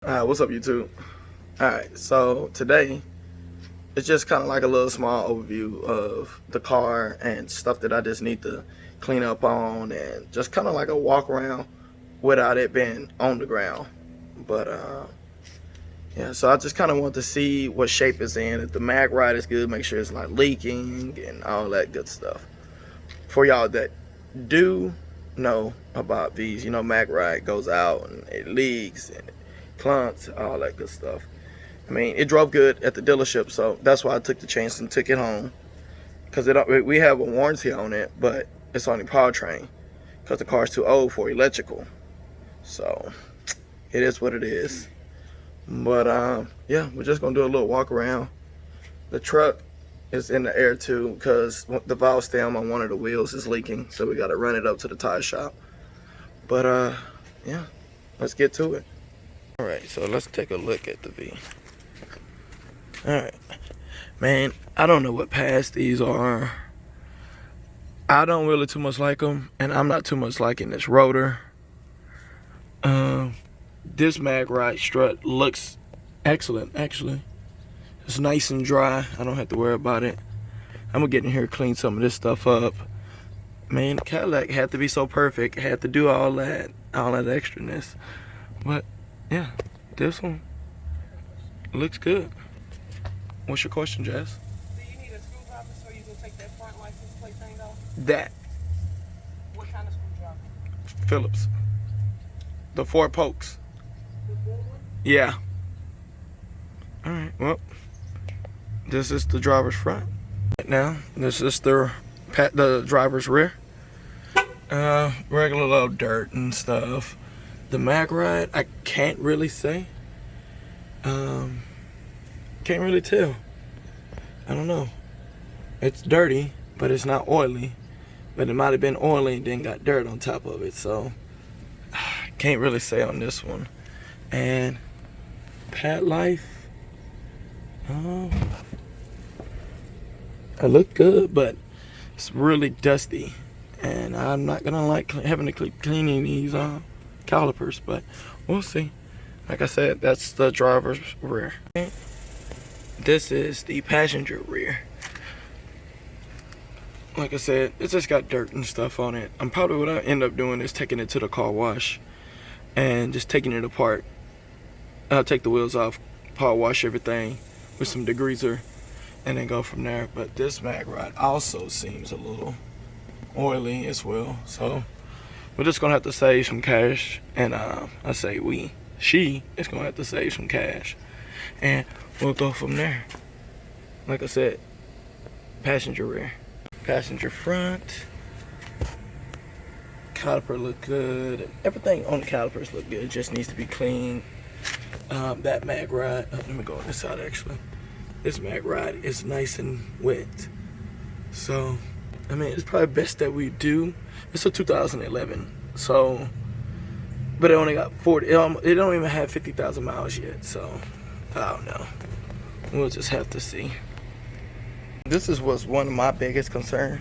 What's up, YouTube? Alright, so today it's just kind of like a little small overview of the car and stuff that I just need to clean up on, and just kind of like a walk around without it being on the ground. But yeah, so I just kind of want to see what shape it's in. If the mag ride is good, make sure it's not leaking and all that good stuff. For y'all that do know about these, you know, mag ride goes out and it leaks and clunks, all that good stuff. I mean, it drove good at the dealership, so that's why I took the chance and took it home. Because we have a warranty on it, but it's only powertrain, because the car's too old for electrical. So it is what it is. But yeah, we're just gonna do a little walk around. The truck is in the air too, because the valve stem on one of the wheels is leaking, so we got to run it up to the tire shop. But yeah, let's get to it. All right, so let's take a look at the V. All right, man, I don't know what pads these are. I don't really too much like them, and I'm not too much liking this rotor. This mag ride strut looks excellent, actually. It's nice and dry. I don't have to worry about it. I'm gonna get in here and clean some of this stuff up. Man, the Cadillac had to be so perfect. Had to do all that extraness. But yeah, this one looks good. What's your question, Jess? Do you need a screwdriver so you can take that front license plate thing off? That. What kind of screwdriver? Phillips. The 4 pokes. The full one? Yeah. Alright, well, this is the driver's front. Right now, this is the driver's rear. Regular little dirt and stuff. The mag ride, I can't really say. Can't really tell. I don't know. It's dirty, but it's not oily. But it might have been oily and then got dirt on top of it, so can't really say on this one. And pad life, it looked good, but it's really dusty, and I'm not gonna like having to keep cleaning these calipers, but we'll see. Like I said, that's the driver's rear. This is the passenger rear. Like I said, it's just got dirt and stuff on it. I'm probably what I end up doing is taking it to the car wash and just taking it apart. I'll take the wheels off, power wash everything with some degreaser, and then go from there. But this mag ride also seems a little oily as well, so we're just gonna have to save some cash. And I say she is gonna have to save some cash, and we'll go from there. Like I said, passenger rear, passenger front. Caliper look good. Everything on the calipers look good. It just needs to be clean. That mag ride, let me go on this side actually. This mag ride is nice and wet. So, I mean, it's probably best that we do. It's a 2011, so, but it only got 40, it don't even have 50,000 miles yet, so, I don't know. We'll just have to see. This is what's one of my biggest concerns.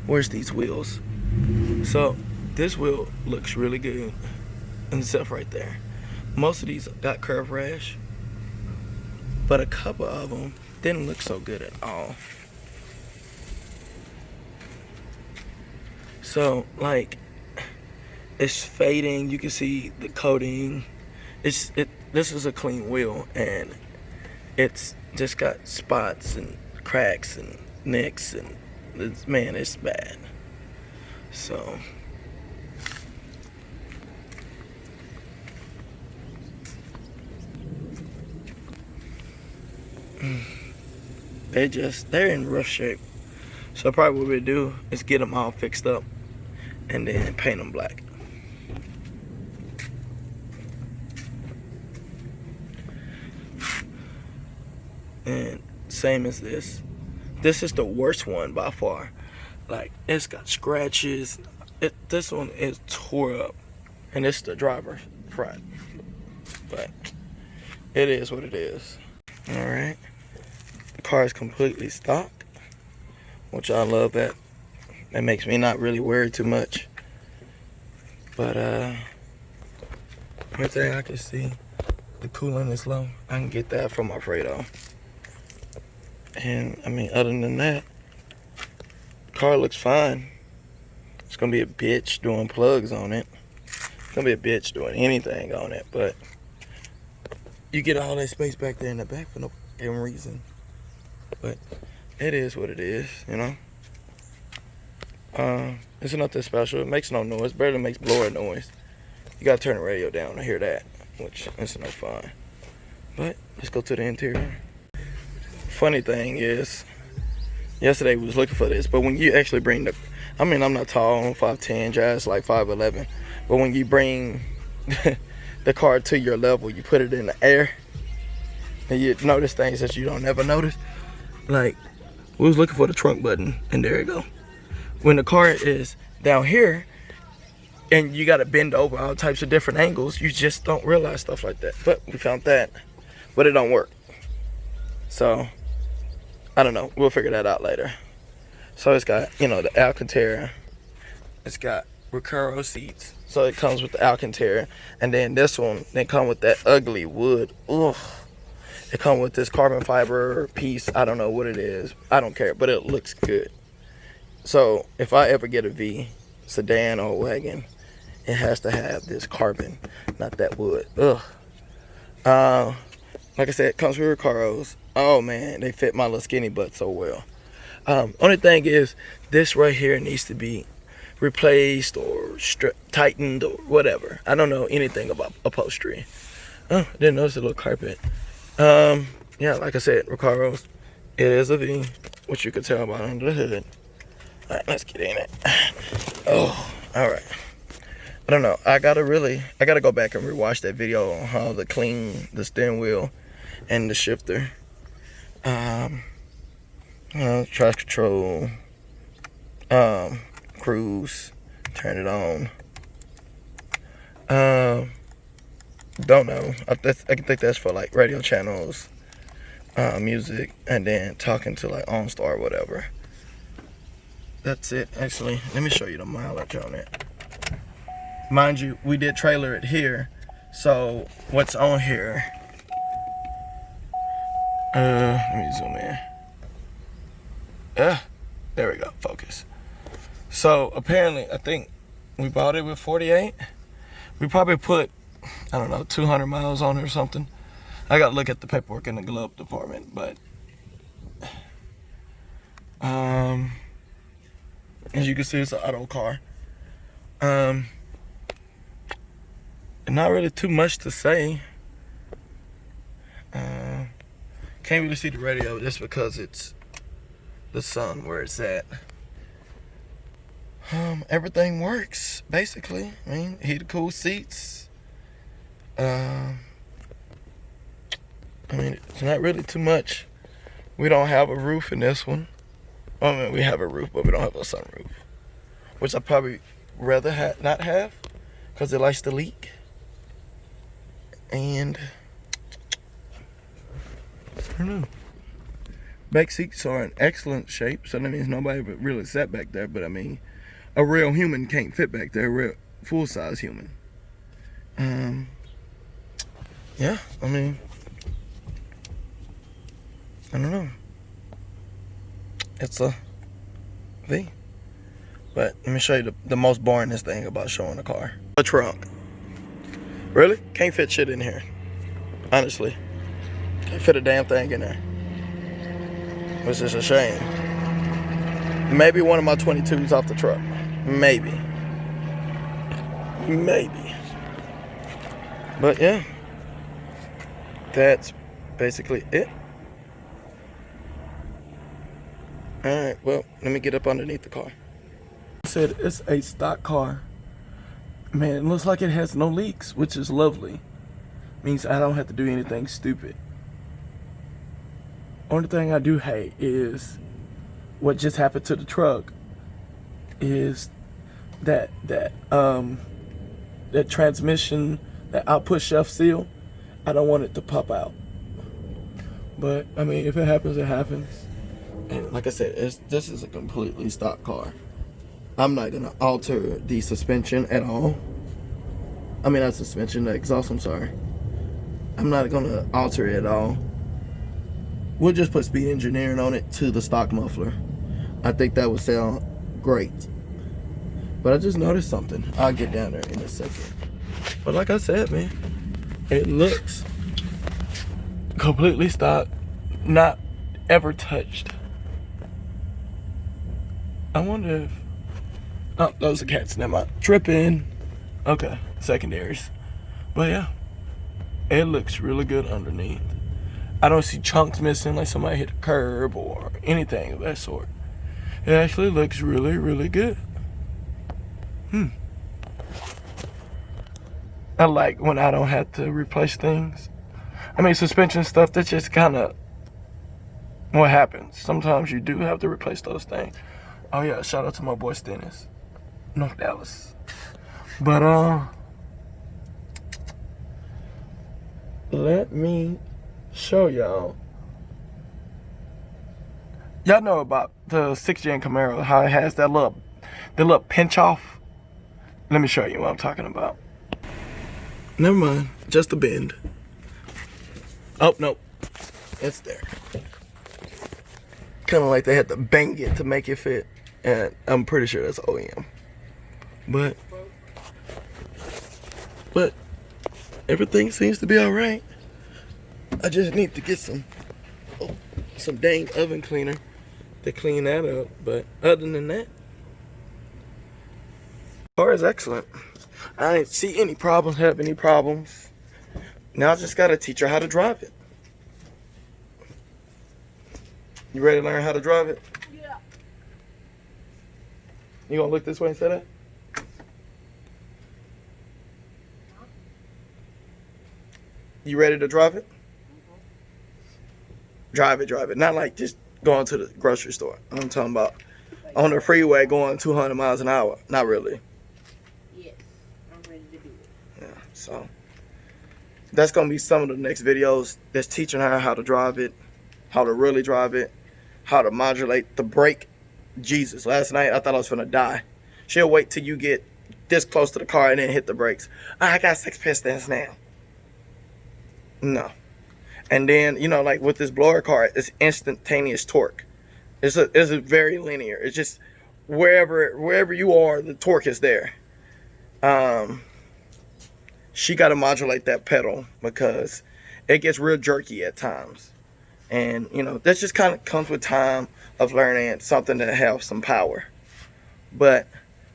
Where's these wheels? So, this wheel looks really good, except right there. Most of these got curve rash, but a couple of them didn't look so good at all. So, like, it's fading. You can see the coating. This is a clean wheel, and it's just got spots and cracks and nicks, and it's bad. So, they're in rough shape. So probably what we do is get them all fixed up and then paint them black. And same as this. This is the worst one by far. Like, it's got scratches. This one is tore up, and it's the driver's front. But it is what it is. All right. The car is completely stock, which I love that. That makes me not really worry too much. But everything I can see, the coolant is low, I can get that from Alfredo. And I mean, other than that, car looks fine. It's gonna be a bitch doing plugs on it. It's gonna be a bitch doing anything on it, but you get all that space back there in the back for no fucking reason. But it is what it is, you know. It's nothing special. It makes no noise. Barely makes blower noise. You gotta turn the radio down to hear that, which is no fun. But let's go to the interior. Funny thing is, yesterday we was looking for this, but when you actually bring the, I mean, I'm not tall, I'm 5'10", Jazz like 5'11", but when you bring the car to your level, you put it in the air, and you notice things that you don't ever notice. Like, we was looking for the trunk button, and there you go. When the car is down here, and you gotta bend over all types of different angles, you just don't realize stuff like that. But we found that, but it don't work. So, I don't know, we'll figure that out later. So it's got, you know, the Alcantara. It's got Recaro seats. So it comes with the Alcantara. And then this one, they come with that ugly wood. Ugh. It comes with this carbon fiber piece. I don't know what it is. I don't care, but it looks good. So if I ever get a V, sedan or wagon, it has to have this carbon, not that wood. Ugh. Like I said, it comes with Recaros. Oh man, they fit my little skinny butt so well. Only thing is, this right here needs to be replaced or tightened or whatever. I don't know anything about upholstery. Oh, I didn't notice the little carpet. Yeah, like I said, Recaros. It is a V, which you can tell by under the hood. All right, let's get in it. Oh, all right. I don't know. I gotta go back and rewatch that video on how to clean the steering wheel and the shifter. Traction control, cruise, turn it on. Don't know. I think that's for like radio channels, music, and then talking to like OnStar or whatever. That's it. Actually, let me show you the mileage on it. Mind you, we did trailer it here, so what's on here? Let me zoom in. There we go, focus. So apparently, I think we bought it with 48. We probably put, I don't know, 200 miles on it or something. I gotta look at the paperwork in the glove department, but as you can see, it's an auto car. Not really too much to say. Can't really see the radio just because it's the sun where it's at. Everything works basically. I mean, heated cool seats. I mean, it's not really too much. We don't have a roof in this one. I mean, we have a roof, but we don't have a sunroof, which I probably rather not have, because it likes to leak. And I don't know. Back seats are in excellent shape, so that means nobody really sat back there. But I mean, a real human can't fit back there. A real full-size human. Yeah, I mean, I don't know. It's a V. But let me show you the most boringest thing about showing a car. A trunk. Really? Can't fit shit in here. Honestly. Can't fit a damn thing in there. Which is a shame. Maybe one of my 22s off the truck. Maybe. But yeah. That's basically it. Alright, well, let me get up underneath the car. I said it's a stock car. Man, it looks like it has no leaks, which is lovely. Means I don't have to do anything stupid. Only thing I do hate is what just happened to the truck is that transmission, that output shelf seal, I don't want it to pop out. But I mean, if it happens, it happens. And like I said, this is a completely stock car. I'm not gonna alter the suspension at all. I mean, not suspension, the exhaust, I'm sorry. I'm not gonna alter it at all. We'll just put speed engineering on it to the stock muffler. I think that would sound great. But I just noticed something. I'll get down there in a second. But like I said, man, it looks completely stock, not ever touched. I wonder if... Oh, those are cats. Never mind. Tripping. Okay, secondaries. But yeah, it looks really good underneath. I don't see chunks missing like somebody hit a curb or anything of that sort. It actually looks really, really good. I like when I don't have to replace things. I mean, suspension stuff, that's just kind of what happens. Sometimes you do have to replace those things. Oh yeah, shout out to my boy Stennis. North Dallas. But let me show y'all. Y'all know about the 6th gen Camaro, how it has that little pinch off. Let me show you what I'm talking about. Never mind, just a bend. Oh no, it's there. Kind of like they had to bang it to make it fit, and I'm pretty sure that's OEM. But everything seems to be all right. I just need to get some dang oven cleaner to clean that up. But other than that, car is excellent. I didn't see any problems, have any problems. Now I just gotta teach her how to drive it. You ready to learn how to drive it? Yeah. You gonna look this way and say that? You ready to drive it? Drive it. Not like just going to the grocery store. I'm talking about on the freeway going 200 miles an hour. Not really. Yes, I'm ready to do it. Yeah, so that's going to be some of the next videos that's teaching her how to drive it, how to really drive it, how to modulate the brake. Jesus, last night I thought I was going to die. She'll wait till you get this close to the car and then hit the brakes. I got 6 pistons now. No. And then, you know, like with this blower car, it's instantaneous torque. It's a very linear. It's just wherever you are, the torque is there. She got to modulate that pedal because it gets real jerky at times. And, you know, that just kind of comes with time of learning something that has some power. But,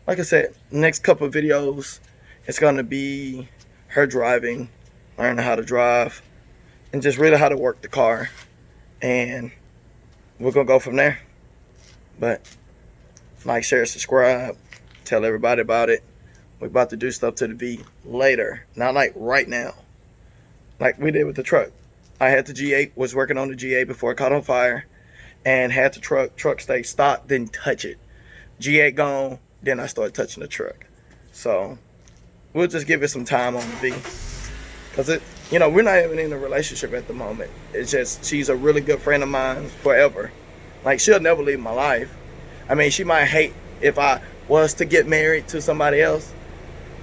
like I said, next couple of videos, it's going to be her driving, learning how to drive, and just really how to work the car. And we're going to go from there. But like, share, subscribe, tell everybody about it. We're about to do stuff to the V later. Not like right now. Like we did with the truck. I had the G8, was working on the G8 before it caught on fire. And had the truck stay stopped, didn't touch it. G8 gone, then I started touching the truck. So we'll just give it some time on the V. Because you know, we're not even in a relationship at the moment. It's just, she's a really good friend of mine forever. Like, she'll never leave my life. I mean, she might hate if I was to get married to somebody else.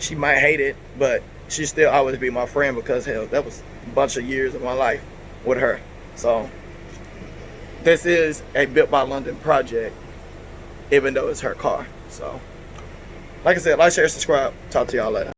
She might hate it, but she still always be my friend because, hell, that was a bunch of years of my life with her. So, this is a Built by London project, even though it's her car. So, like I said, like, share, subscribe. Talk to y'all later.